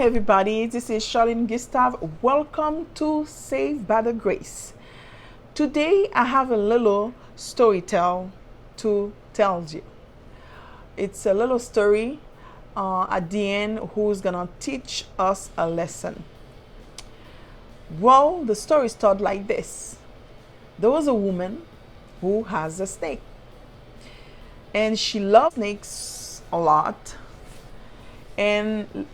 everybody, this is Charlene Gustav. Welcome to Saved by the Grace. Today I have a little story to tell you. It's a little story at the end who's gonna teach us a lesson. Well, the story started like this. There was a woman who has a snake, and she loves snakes a lot, and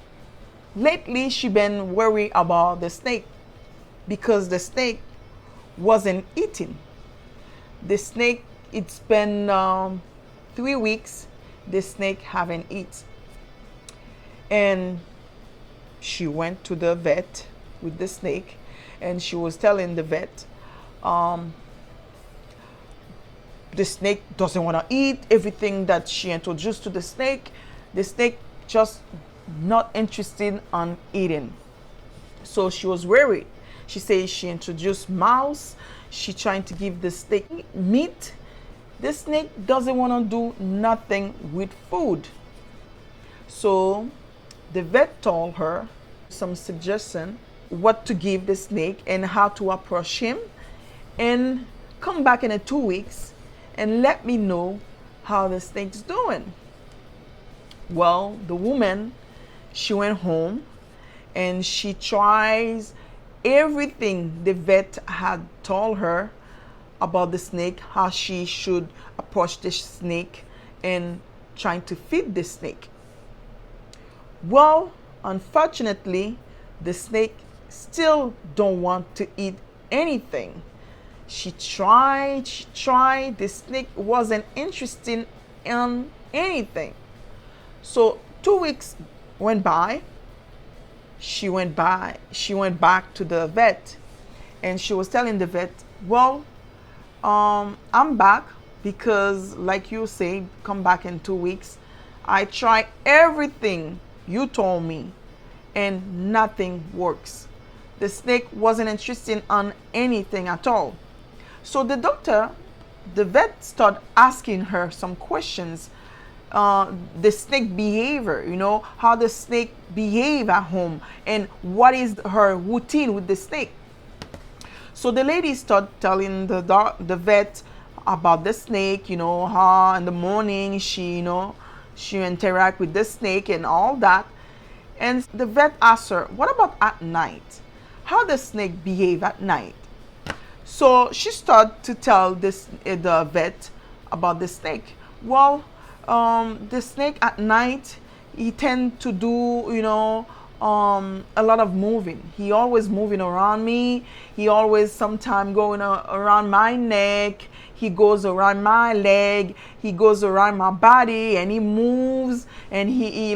lately she been worried about the snake because the snake wasn't eating. The snake, it's been 3 weeks the snake haven't eat, and she went to the vet with the snake, and she was telling the vet the snake doesn't want to eat everything that she introduced to the snake just not interested on eating. So she was worried. She says she introduced mouse, she trying to give the snake meat. The snake doesn't want to do nothing with food. So the vet told her some suggestion what to give the snake and how to approach him, and come back in 2 weeks and let me know how the snake's doing. Well, the woman, she went home and she tries everything the vet had told her about the snake, how she should approach the snake and trying to feed the snake. Well, unfortunately, the snake still don't want to eat anything. She tried, the snake wasn't interested in anything. So 2 weeks went by. She went back to the vet, and she was telling the vet, well, I'm back because like you say, come back in 2 weeks. I tried everything you told me and nothing works. The snake wasn't interested on anything at all. So the vet started asking her some questions. The snake behavior, how the snake behave at home and what is her routine with the snake. So the lady started telling the vet about the snake, how in the morning she interact with the snake and all that. And the vet asked her, what about at night? How the snake behave at night? So she started to tell the vet about the snake. Well, the snake at night, he tend to do a lot of moving. He always moving around me. He always sometime going around my neck. He goes around my leg. He goes around my body, and he moves, and he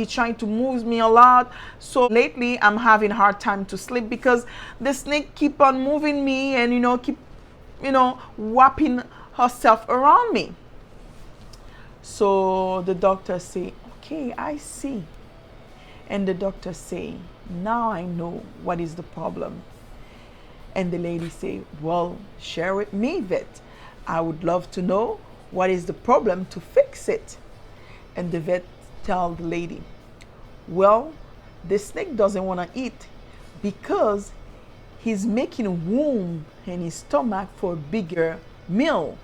trying to move me a lot. So lately I'm having a hard time to sleep because the snake keep on moving me and keep wrapping herself around me. So the doctor say, okay, I see. And the doctor say, now I know what is the problem. And the lady say, well, share with me, vet. I would love to know what is the problem to fix it. And the vet tell the lady, well, the snake doesn't want to eat because he's making room in his stomach for a bigger meal.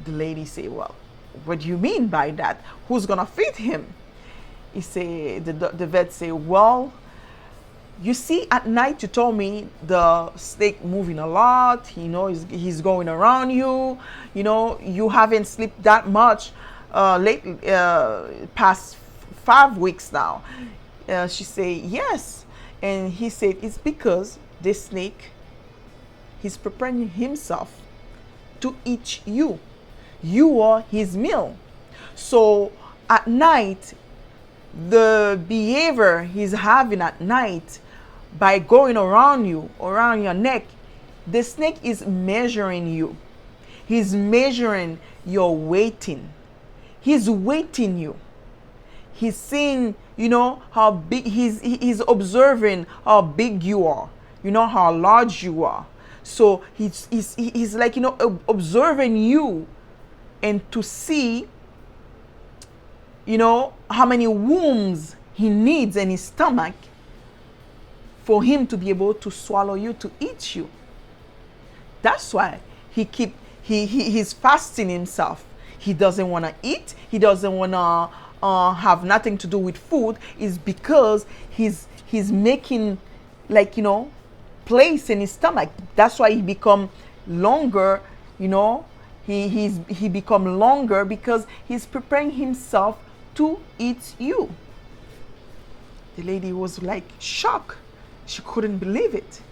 The lady say, well, what do you mean by that? Who's gonna feed him? He say, the vet say, well, you see, at night you told me the snake moving a lot. He's going around you. You haven't slept that much lately, past 5 weeks now. She say, yes. And he said, it's because this snake, he's preparing himself to eat you. You are his meal. So at night, the behavior he's having at night by going around you, around your neck, the snake is measuring you. He's measuring your weighting. He's weighting you. He's seeing, how big, he's observing how big you are, how large you are. So he's like, observing you, and to see, how many wounds he needs in his stomach for him to be able to swallow you, to eat you. That's why he's fasting himself. He doesn't want to eat. He doesn't want to have nothing to do with food. Is because he's making, like, place in his stomach. That's why he become longer. He become longer because he's preparing himself to eat you. The lady was like shocked. She couldn't believe it.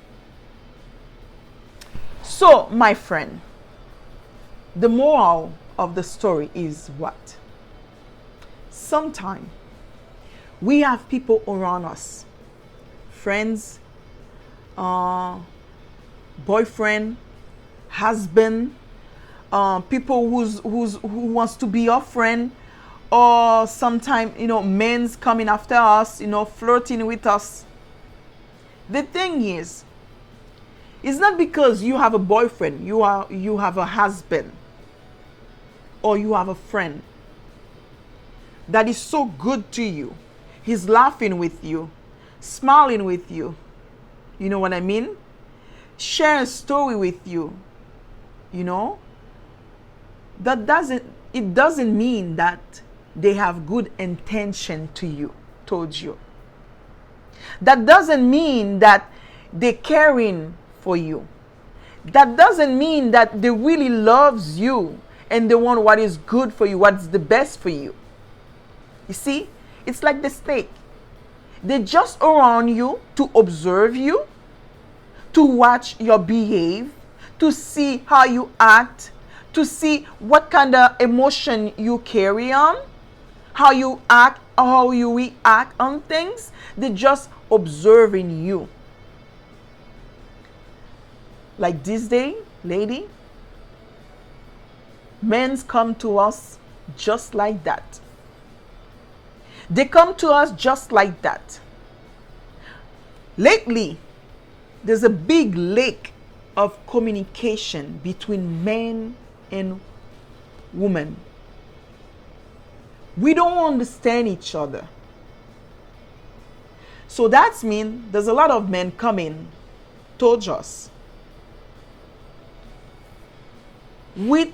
So, my friend, the moral of the story is what? Sometimes we have people around us, friends, boyfriend, husband, people who wants to be your friend, or sometimes men's coming after us, flirting with us. The thing is, it's not because you have a boyfriend, you have a husband, or you have a friend that is so good to you. He's laughing with you, smiling with you. You know what I mean? Share a story with you. It doesn't mean that they have good intention towards you. That doesn't mean that they're caring for you. That doesn't mean that they really loves you and they want what is good for you, what's the best for you. You see, it's like the snake. They're just around you to observe you, to watch your behave, to see how you act, to see what kind of emotion you carry on, how you act, how you react on things. They're just observing you. Like this day, lady, men come to us just like that. They come to us just like that. Lately, there's a big lack of communication between men and women. We don't understand each other. So that means there's a lot of men coming towards us with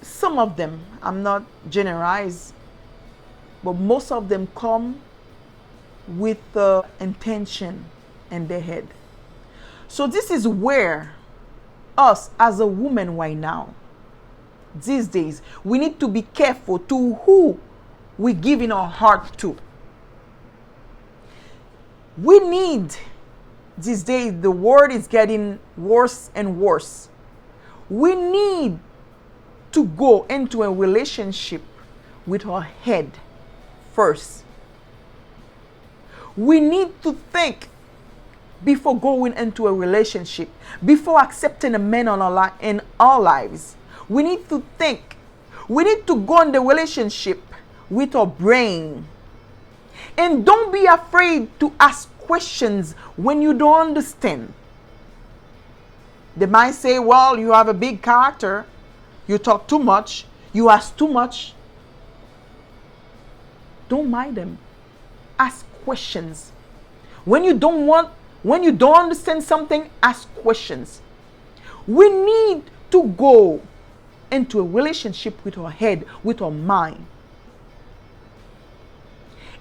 some of them, I'm not generalized, but most of them come with the intention in their head. So this is where us as a woman right now, these days, we need to be careful to who we giving our heart to. We need, these days, the world is getting worse and worse. We need to go into a relationship with our head first. We need to think before going into a relationship, before accepting a man in our lives. We need to think. We need to go in the relationship with our brain. And don't be afraid to ask questions when you don't understand. They might say, well, you have a big character. You talk too much. You ask too much. Don't mind them. Ask questions. When you don't understand something, ask questions. We need to go into a relationship with our head, with our mind.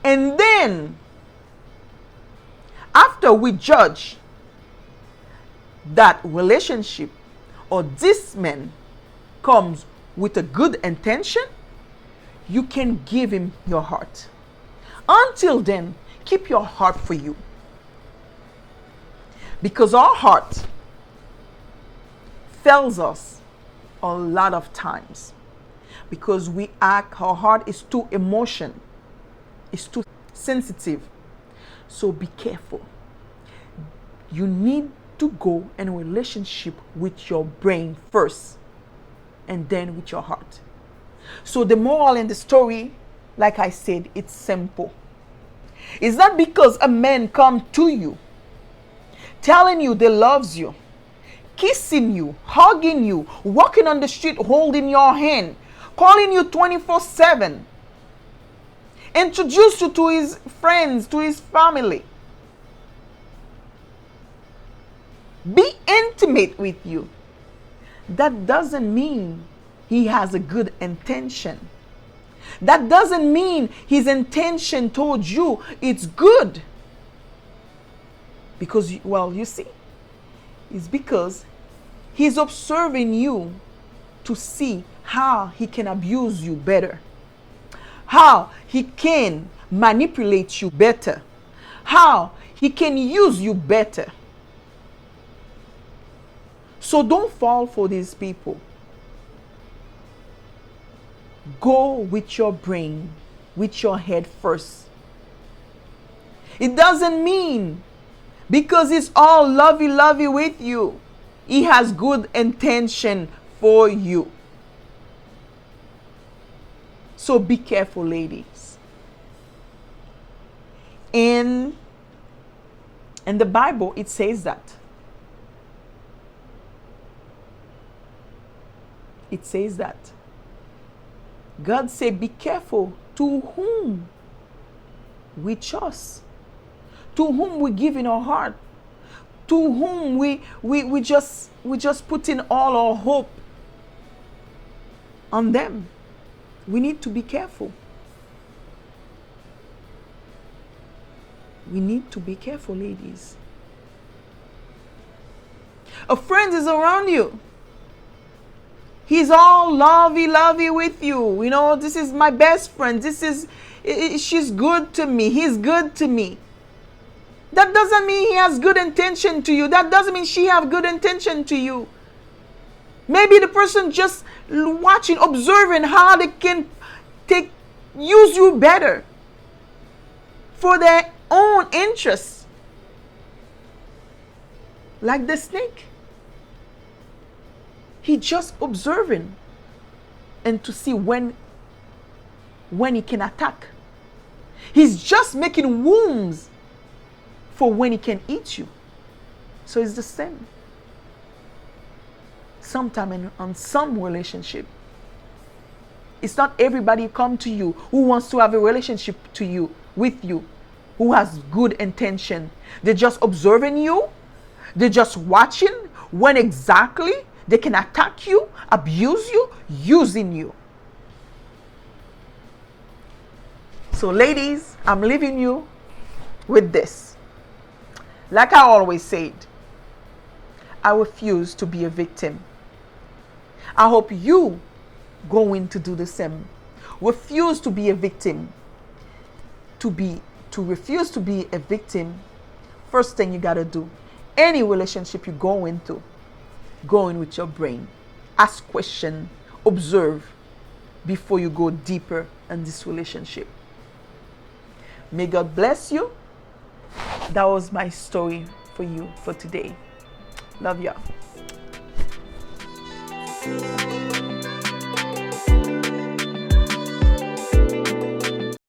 And then, after we judge that relationship or this man comes with a good intention, you can give him your heart. Until then, keep your heart for you. Because our heart fails us a lot of times. Because our heart is too emotional. It's too sensitive. So be careful. You need to go in a relationship with your brain first and then with your heart. So the moral in the story, like I said, it's simple. It's not because a man comes to you telling you they loves you, kissing you, hugging you, walking on the street holding your hand, calling you 24/7. introduce you to his friends, to his family, be intimate with you. That doesn't mean he has a good intention. That doesn't mean his intention towards you it's good. Because, well, you see, it's because he's observing you to see how he can abuse you better, how he can manipulate you better, how he can use you better. So don't fall for these people. Go with your brain, with your head first. It doesn't mean because it's all lovey-lovey with you, he has good intention for you. So be careful, ladies. In the Bible, it says that. It says that. God said, be careful to whom we trust, to whom we give in our heart, to whom we just put in all our hope on them. We need to be careful. We need to be careful, ladies. A friend is around you. He's all lovey-lovey with you. You know, this is my best friend. She's good to me. He's good to me. That doesn't mean he has good intention to you. That doesn't mean she have good intention to you. Maybe the person just watching, observing how they can use you better for their own interests. Like the snake. He just observing and to see when he can attack. He's just making wounds for when he can eat you. So it's the same. Sometime on some relationship, it's not everybody come to you who wants to have a relationship with you, who has good intention. They're just observing you. They're just watching when exactly they can attack you, abuse you, using you. So ladies, I'm leaving you with this. Like I always said, I refuse to be a victim. I hope you going to do the same. Refuse to be a victim. To refuse to be a victim, first thing you gotta do, any relationship you go into, go in with your brain. Ask questions, observe before you go deeper in this relationship. May God bless you. That was my story for you for today. Love y'all.